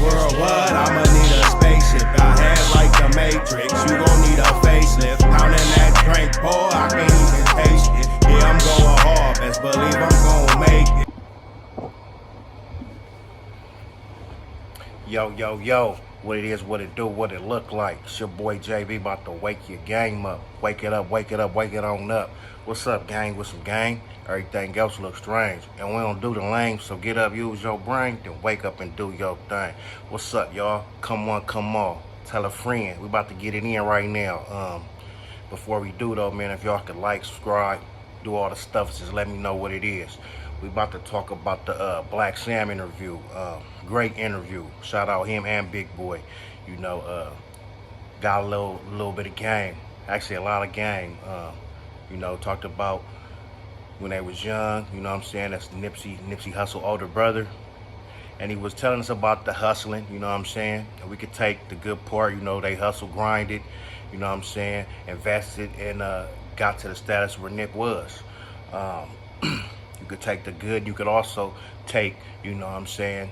world what? I'ma need a spaceship. Got hands like the Matrix. You gon' need a facelift. Pounding that drink, boy, I can't even taste it. Yeah, I'm going hard. Best believe I'm gon' make it. Yo, yo, yo, what it is, what it do, what it look like. It's your boy JB about to wake your game up. Wake it up, wake it up, wake it on up. What's up, gang? With some gang? Everything else looks strange. And we don't do the lame, so get up, use your brain, then wake up and do your thing. What's up, y'all? Come on, come on. Tell a friend. We about to get it in right now. Before we do though, man, if y'all could like, subscribe, do all the stuff, just let me know what it is. We about to talk about the Black Sam interview. Great interview. Shout out him and Big Boy. You know, got a little bit of game. Actually, a lot of game. You know, talked about when they was young. You know what I'm saying? That's Nipsey Hussle older brother. And he was telling us about the hustling. You know what I'm saying? And we could take the good part. You know, they hustle, grinded. You know what I'm saying? Invested and got to the status where Nip was. You could take the good. You could also take, you know what I'm saying,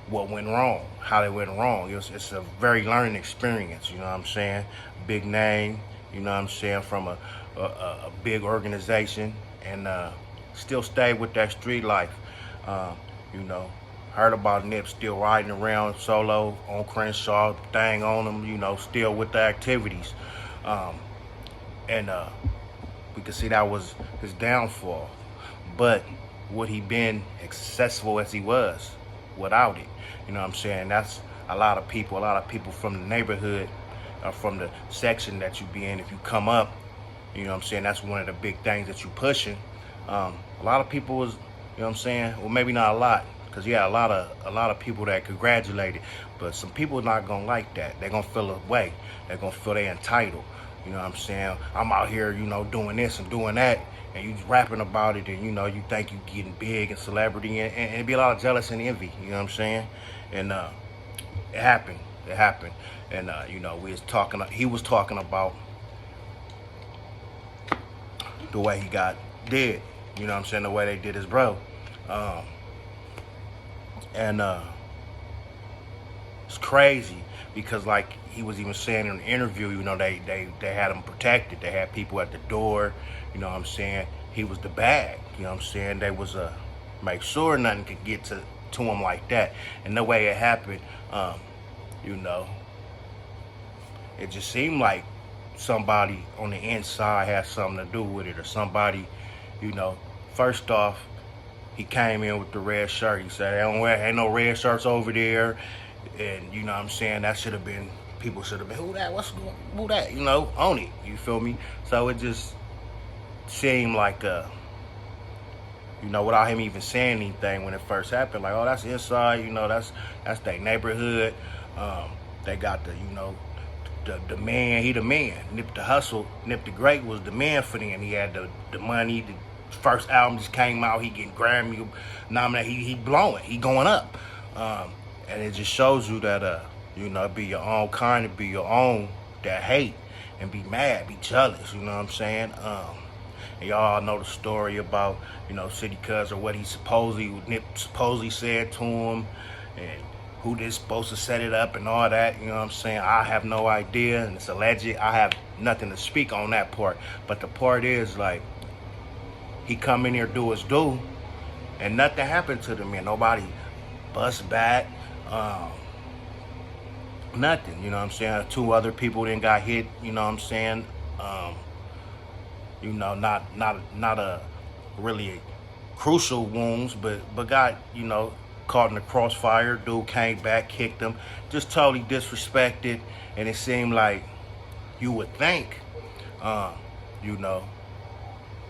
what went wrong, how they went wrong. It's a very learning experience, you know what I'm saying? Big name, you know what I'm saying, from a big organization, and still stay with that street life. You know, heard about Nip still riding around solo on Crenshaw, thing on him, you know, still with the activities. And we could see that was his downfall. But would he been successful as he was without it? You know what I'm saying? That's a lot of people from the neighborhood, from the section that you be in. If you come up, you know what I'm saying, that's one of the big things that you pushing. A lot of people was, you know what I'm saying, well, maybe not a lot, because yeah, a lot of people that congratulated, but some people not gonna like that. They're gonna feel a way. They're gonna feel they entitled. You know what I'm saying? I'm out here, you know, doing this and doing that, and you rapping about it, and you know, you think you getting big and celebrity, and it'd be a lot of jealous and envy, you know what I'm saying? And it happened, and you know, he was talking about the way he got dead, you know what I'm saying, the way they did his bro. And it's crazy, because like he was even saying in an interview, you know, they had him protected. They had people at the door, you know what I'm saying? He was the bag, you know what I'm saying? They was make sure nothing could get to him like that. And the way it happened, you know, it just seemed like somebody on the inside had something to do with it, or somebody, you know. First off, he came in with the red shirt. He said, ain't no red shirts over there. And you know what I'm saying, that should have been, people should have been, who that, who that, you know, on it, you feel me? So it just seemed like, you know, without him even saying anything when it first happened, like, oh, that's inside, you know, that's their neighborhood. They got the, you know, the man, he the man. Nip the Hustle, Nip the Great was the man for them. He had the money, the first album just came out, he getting Grammy nominated, he blowing, he going up. And it just shows you that, you know, be your own kind, to be your own, that hate, and be mad, be jealous, you know what I'm saying? And y'all know the story about, you know, City Cuz, or what Nip supposedly said to him, and who this supposed to set it up and all that, you know what I'm saying? I have no idea, and it's alleged. I have nothing to speak on that part. But the part is, like, he come in here, do his due, and nothing happened to the man. Nobody bust back. Nothing, you know what I'm saying? 2 other people then got hit, you know what I'm saying? You know, not a really crucial wounds, but got, you know, caught in the crossfire. Dude came back, kicked him, just totally disrespected. And it seemed like, you would think, you know,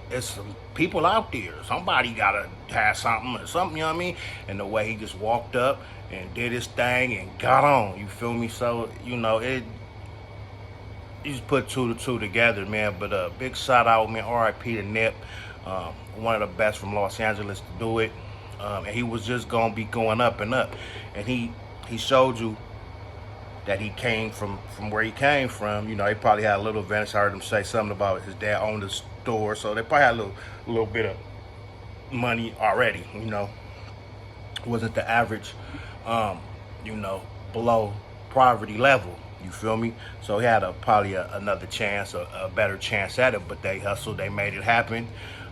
there's some people out there, somebody gotta have something or something, you know what I mean? And the way he just walked up and did his thing and got on, you feel me? So, you know, you just put 2 to 2 together, man. But big shout out, man, R.I.P. to Nip, one of the best from Los Angeles to do it. And he was just gonna be going up and up. And he showed you that he came from where he came from. You know, he probably had a little advantage. I heard him say something about his dad owned a store, so they probably had a little bit of money already, you know. Wasn't the average you know, below poverty level. You feel me? So he had probably another chance, a better chance at it, but they hustled, they made it happen.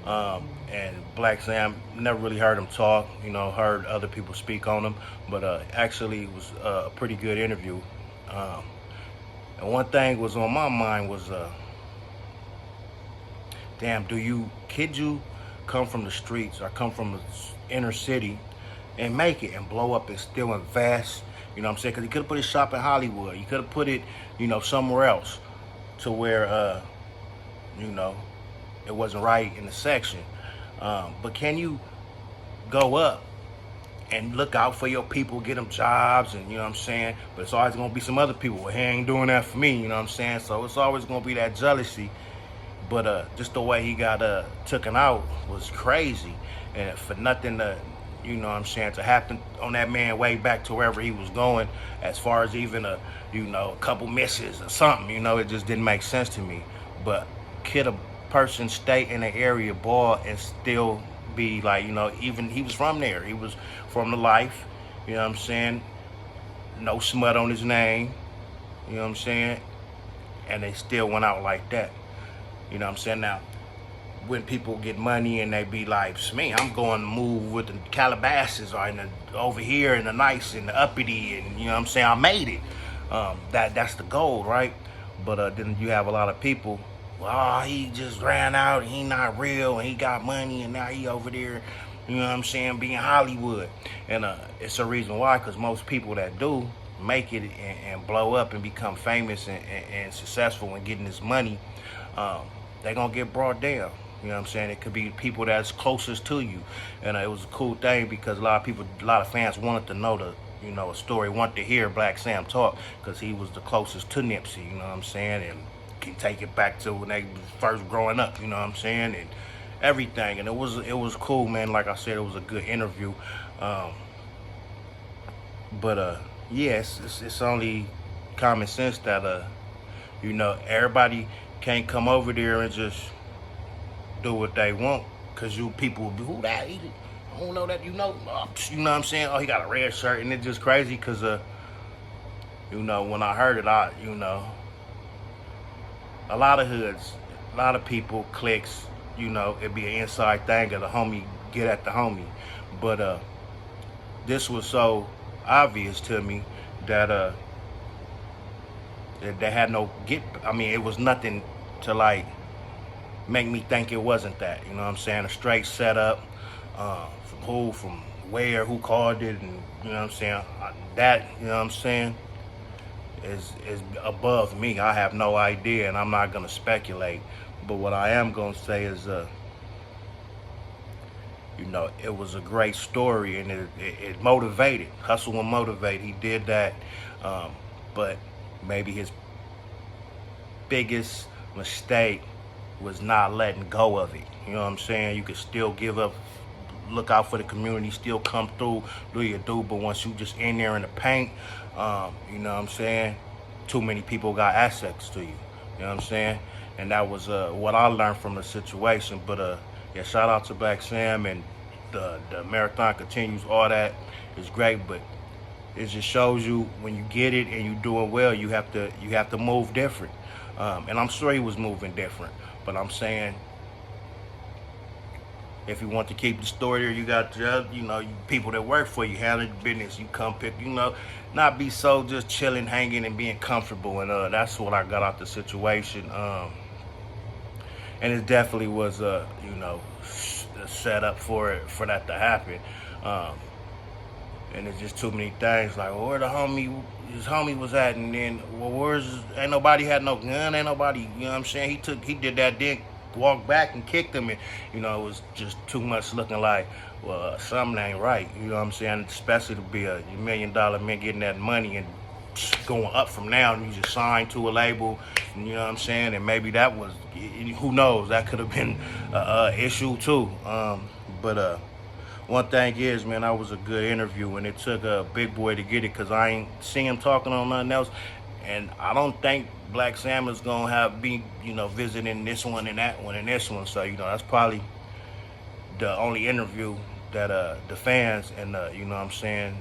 And Black Sam, never really heard him talk, you know, heard other people speak on him, but actually it was a pretty good interview. Um, and one thing was on my mind was, damn, kid you come from the streets or come from the inner city and make it and blow up and still invest? You know what I'm saying? Because he could have put his shop in Hollywood. He could have put it, you know, somewhere else to where, you know, it wasn't right in the section. But can you go up and look out for your people, get them jobs, and you know what I'm saying? But it's always going to be some other people. Well, he ain't doing that for me, you know what I'm saying? So it's always going to be that jealousy. But just the way he got taken out was crazy. And for nothing to, you know what I'm saying, to happen on that man way back to wherever he was going, as far as even a couple misses or something, you know, it just didn't make sense to me. But could a person stay in the area, ball, and still be like, you know, even he was from there, he was from the life, you know what I'm saying, no smut on his name, you know what I'm saying, and they still went out like that, you know what I'm saying? Now, when people get money and they be like, man, I'm going to move with the Calabasas or over here in the nice and the uppity, and you know what I'm saying, I made it. That's the goal, right? But then you have a lot of people, well, he just ran out and he not real and he got money and now he over there, you know what I'm saying, being Hollywood. And it's a reason why, because most people that do make it and blow up and become famous and successful and getting this money, they gonna get brought down. You know what I'm saying? It could be people that's closest to you. And it was a cool thing because a lot of fans wanted to know a story, wanted to hear Black Sam talk because he was the closest to Nipsey, you know what I'm saying? And can take it back to when they was first growing up, you know what I'm saying? And everything. And it was cool, man. Like I said, it was a good interview. Yes, it's only common sense that, everybody can't come over there and just do what they want, because you people will be, who that? I don't know that, you know what I'm saying? Oh, he got a red shirt, and it's just crazy because, when I heard it, a lot of hoods, a lot of people, cliques, it'd be an inside thing of the homie, get at the homie. But this was so obvious to me that they had it was nothing to like make me think it wasn't that, you know what I'm saying? A straight setup, from where, who called it, and you know what I'm saying? That, you know what I'm saying, is above me. I have no idea, and I'm not gonna speculate. But what I am gonna say is, it was a great story, and it motivated. Hustle will motivate. He did that, but maybe his biggest mistake was not letting go of it. You know what I'm saying? You could still give up, look out for the community, still come through, do your do, but once you just in there in the paint, you know what I'm saying, too many people got access to you. You know what I'm saying? And that was what I learned from the situation. But shout out to Black Sam, and the marathon continues. All that is great, but it just shows you when you get it and you doing well, you have to move different. And I'm sure he was moving different, but I'm saying, if you want to keep the story there, you got people that work for you, handle the business. You come pick, not be so just chilling, hanging, and being comfortable. And that's what I got out the situation. And it definitely was, set up for that to happen. And it's just too many things. Like, well, where his homie was at, and then, well, ain't nobody had no gun, ain't nobody, you know what I'm saying? He did that, then walked back and kicked him, and, it was just too much looking like, well, something ain't right, you know what I'm saying? Especially to be a $1 million man getting that money and going up from now, and you just signed to a label, and, you know what I'm saying? And maybe that was, who knows, that could have been an issue too. But one thing is, man, that was a good interview, and it took a big boy to get it, because I ain't seen him talking on nothing else. And I don't think Black Sam is gonna be visiting this one and that one and this one. So that's probably the only interview that the fans and you know what I'm saying,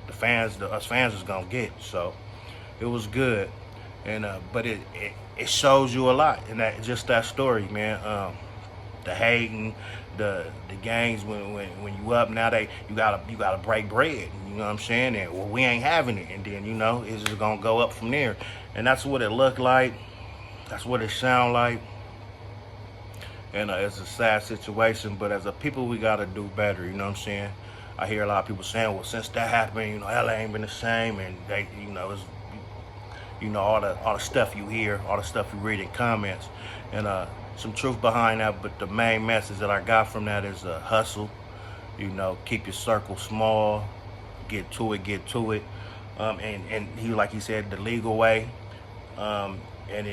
us fans is gonna get. So it was good, and but it shows you a lot in that story, man. The hating, the gangs when you up now, you gotta break bread. You know what I'm saying? And well, we ain't having it, and then it's just gonna go up from there, and that's what it looked like. That's what it sound like. And it's a sad situation, but as a people, we gotta do better. You know what I'm saying? I hear a lot of people saying, well, since that happened, LA ain't been the same, and they, it's, all the stuff you hear, all the stuff you read in comments, and some truth behind that. But the main message that I got from that is hustle. Keep your circle small, get to it, and like he said, the legal way. And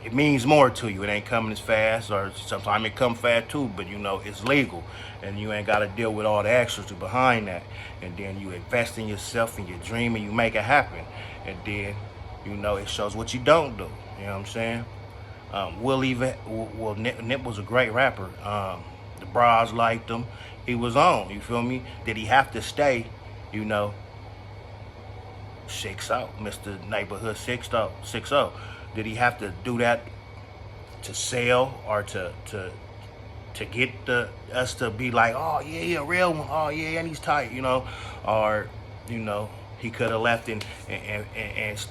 it means more to you. It ain't coming as fast, or sometimes it come fast too, but it's legal, and you ain't got to deal with all the extras behind that. And then you invest in yourself and your dream, and you make it happen. And then it shows what you don't do. You know what I'm saying? Nip was a great rapper. The bras liked him. He was on. You feel me? Did he have to stay? 6-0, Mr. Neighborhood 6-0. Did he have to do that to sell, or to get us to be like, oh yeah, real one, oh yeah, and he's tight, or he could have left and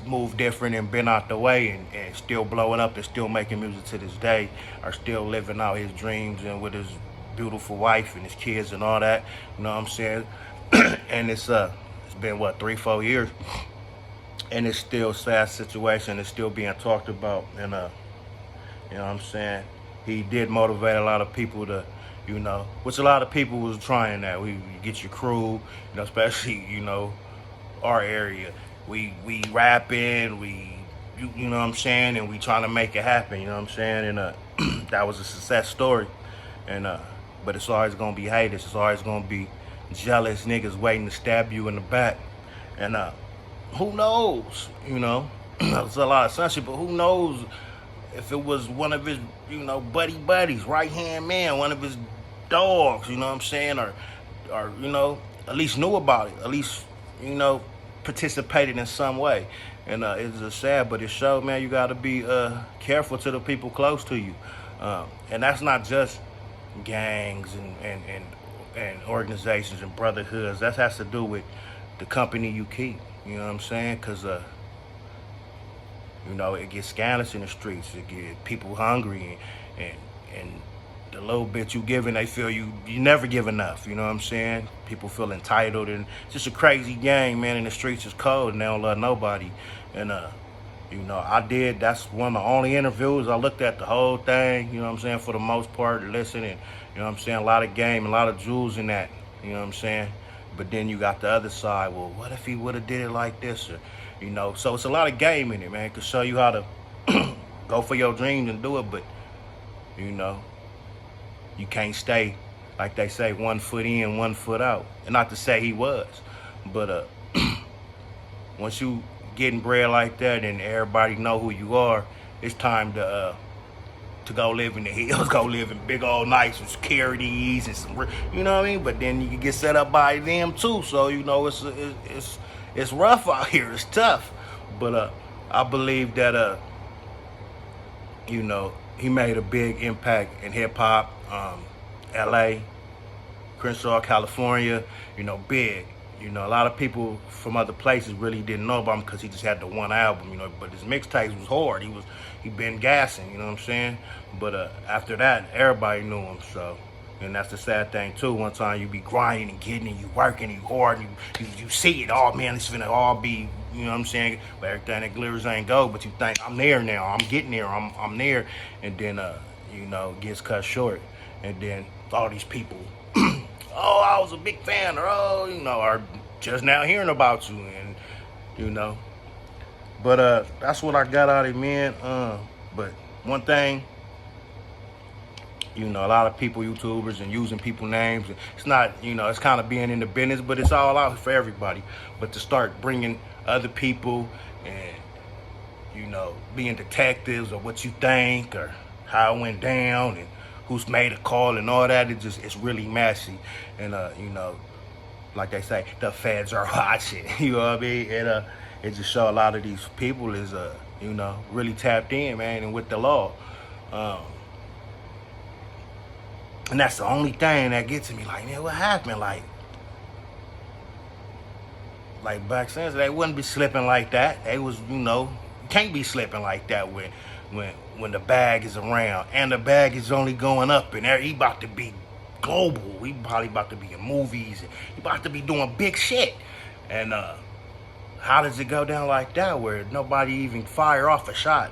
moved different and been out the way and still blowing up and still making music to this day, or still living out his dreams and with his beautiful wife and his kids and all that. You know what I'm saying? And it's been 3-4 years, and it's still a sad situation. It's still being talked about, and you know what I'm saying, he did motivate a lot of people to, which a lot of people was trying that. We get your crew, especially our area. We rapping, you know what I'm saying, and we trying to make it happen. You know what I'm saying, and that was a success story, and but it's always gonna be haters. It's always gonna be jealous niggas waiting to stab you in the back, and who knows? It's a lot of sunshine, but who knows if it was one of his buddies, right hand man, one of his dogs, you know what I'm saying, or at least knew about it, at least participated in some way. And it's just sad, but it showed, man, you got to be careful to the people close to you, and that's not just gangs and organizations and brotherhoods. That has to do with the company you keep. You know what I'm saying? Because it gets scandalous in the streets. It gets people hungry, and the little bit you giving, they feel you never give enough. You know what I'm saying? People feel entitled, and it's just a crazy gang, man. In the streets is cold, and they don't love nobody. And that's one of the only interviews. I looked at the whole thing, you know what I'm saying, for the most part, listening. You know what I'm saying? A lot of game, a lot of jewels in that, you know what I'm saying? But then you got the other side, well, what if he would have did it like this? Or, so it's a lot of game in it, man. It can show you how to go for your dreams and do it, but, you can't stay, like they say, 1 foot in, 1 foot out. And not to say he was, but once you getting bread like that and everybody know who you are, it's time to go live in the hills, go live in big old nights with securities and some, you know what I mean? But then you can get set up by them too, so it's rough out here, it's tough. But I believe that he made a big impact in hip hop, LA, Crenshaw, California, big. A lot of people from other places really didn't know about him because he just had the one album, but his mixtapes was hard. He been gassing, you know what I'm saying? But after that, everybody knew him, so. And that's the sad thing too. One time you be grinding and getting and you working and you hard and you see it, oh man, it's finna all be, you know what I'm saying? But everything that glitters ain't gold, but you think, I'm there now, I'm getting there, I'm there. And then, gets cut short. And then all these people, oh, I was a big fan, or are just now hearing about you, and But that's what I got out of it, man. But one thing, a lot of people, YouTubers, and using people names. It's not, it's kind of being in the business, but it's all out for everybody. But to start bringing other people and, being detectives or what you think or how it went down and who's made a call and all that, it's really messy. And, like they say, the feds are watching. You know what I mean? And it just show a lot of these people is you know, really tapped in, man, and with the law. And that's the only thing that gets to me. Like, man, what happened? Like back then, they wouldn't be slipping like that. They was, you know, you can't be slipping like that when the bag is around, and the bag is only going up, and he about to be global. He probably about to be in movies. He about to be doing big shit. And how does it go down like that, where nobody even fire off a shot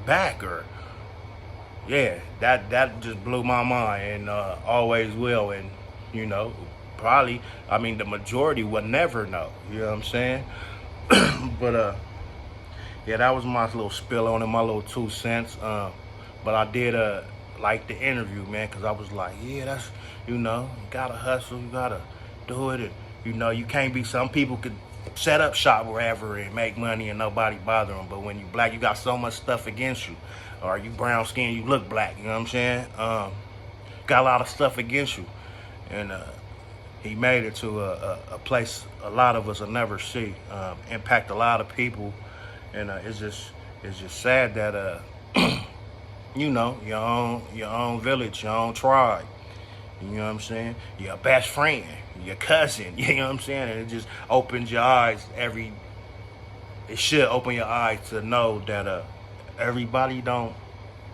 back? Or yeah, that just blew my mind, and always will. And you know, probably, I mean, the majority would never know. You know what I'm saying? But yeah, that was my little spill on it, my little 2 cents. But I did like the interview, man, because I was like, yeah, that's, you know, you gotta hustle, you gotta do it. And, you know, you can't be, some people could set up shop wherever and make money and nobody bother them. But when you black, you got so much stuff against you. Or you brown skin, you look black, you know what I'm saying? Got a lot of stuff against you. And he made it to a place a lot of us will never see. Impact a lot of people. And it's just sad that you know, your own village, your own tribe, you know what I'm saying, your best friend, your cousin, you know what I'm saying, and it just opens your eyes. It should open your eyes to know that everybody don't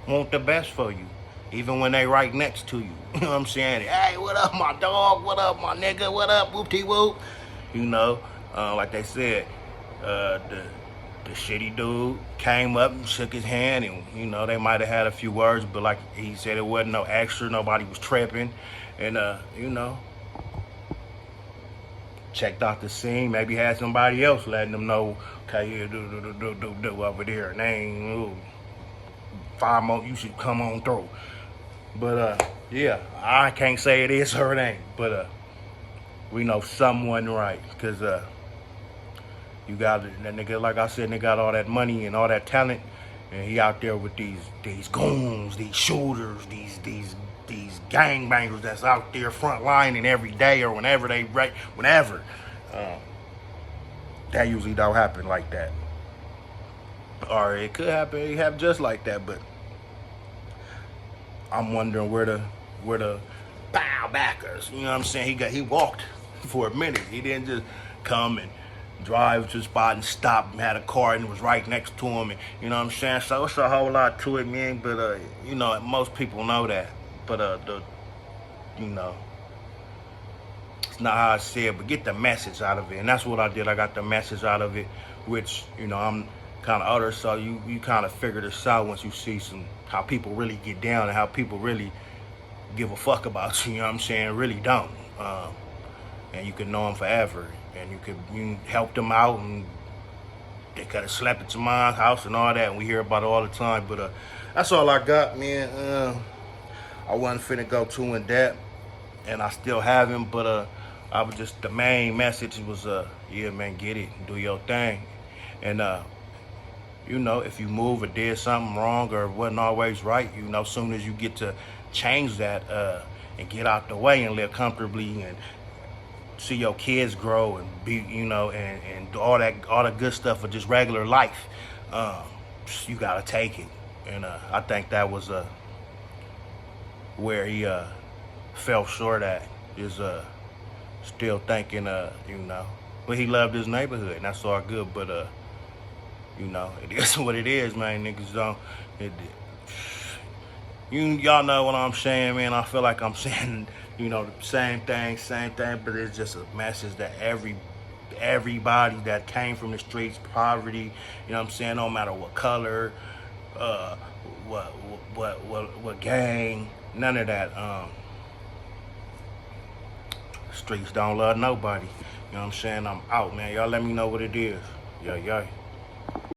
want the best for you, even when they right next to you. You know what I'm saying? Hey, what up, my dog? What up, my nigga? What up, whoop-de-whoop? You know, like they said, the shitty dude came up and shook his hand, and you know, they might have had a few words, but like he said, it wasn't no extra, nobody was tripping. And you know, checked out the scene, maybe had somebody else letting them know, okay, here, do over there, and they ain't 5 more, you should come on through. But yeah, I can't say it is or it ain't, but we know someone right, because you got that nigga, like I said, they got all that money and all that talent, and he out there with these goons, these shooters, these gangbangers that's out there front lining every day or whenever they whenever. That usually don't happen like that, or it could happen just like that. But I'm wondering where the bow backers. You know what I'm saying? He walked for a minute. He didn't just come and drive to the spot and stop and had a car and it was right next to him, and you know what I'm saying? So it's a whole lot to it, man. But you know, most people know that. But you know, it's not how I say it, but get the message out of it. And that's what I did. I got the message out of it, which, you know, I'm kind of utter, so you kind of figure this out once you see how people really get down and how people really give a fuck about you know what I'm saying? Really don't. And you can know them forever, and you can help them out, and they could have slept at your mom's house and all that, and we hear about it all the time. But that's all I got, man. I wasn't finna go too in depth, and I still haven't, but I was just, the main message was yeah, man, get it, do your thing. And you know, if you move or did something wrong or wasn't always right, you know, soon as you get to change that and get out the way and live comfortably and see your kids grow and be, you know, and all the good stuff of just regular life, you gotta take it. And I think that was where he fell short at, is still thinking, you know, but he loved his neighborhood, and that's all good. But you know, it is what it is, man. Niggas don't. Y'all know what I'm saying, man. I feel like I'm saying, you know, the same thing, but it's just a message that everybody that came from the streets, poverty, you know what I'm saying, no matter what color, what gang, none of that. Streets don't love nobody. You know what I'm saying? I'm out, man. Y'all let me know what it is. Yeah.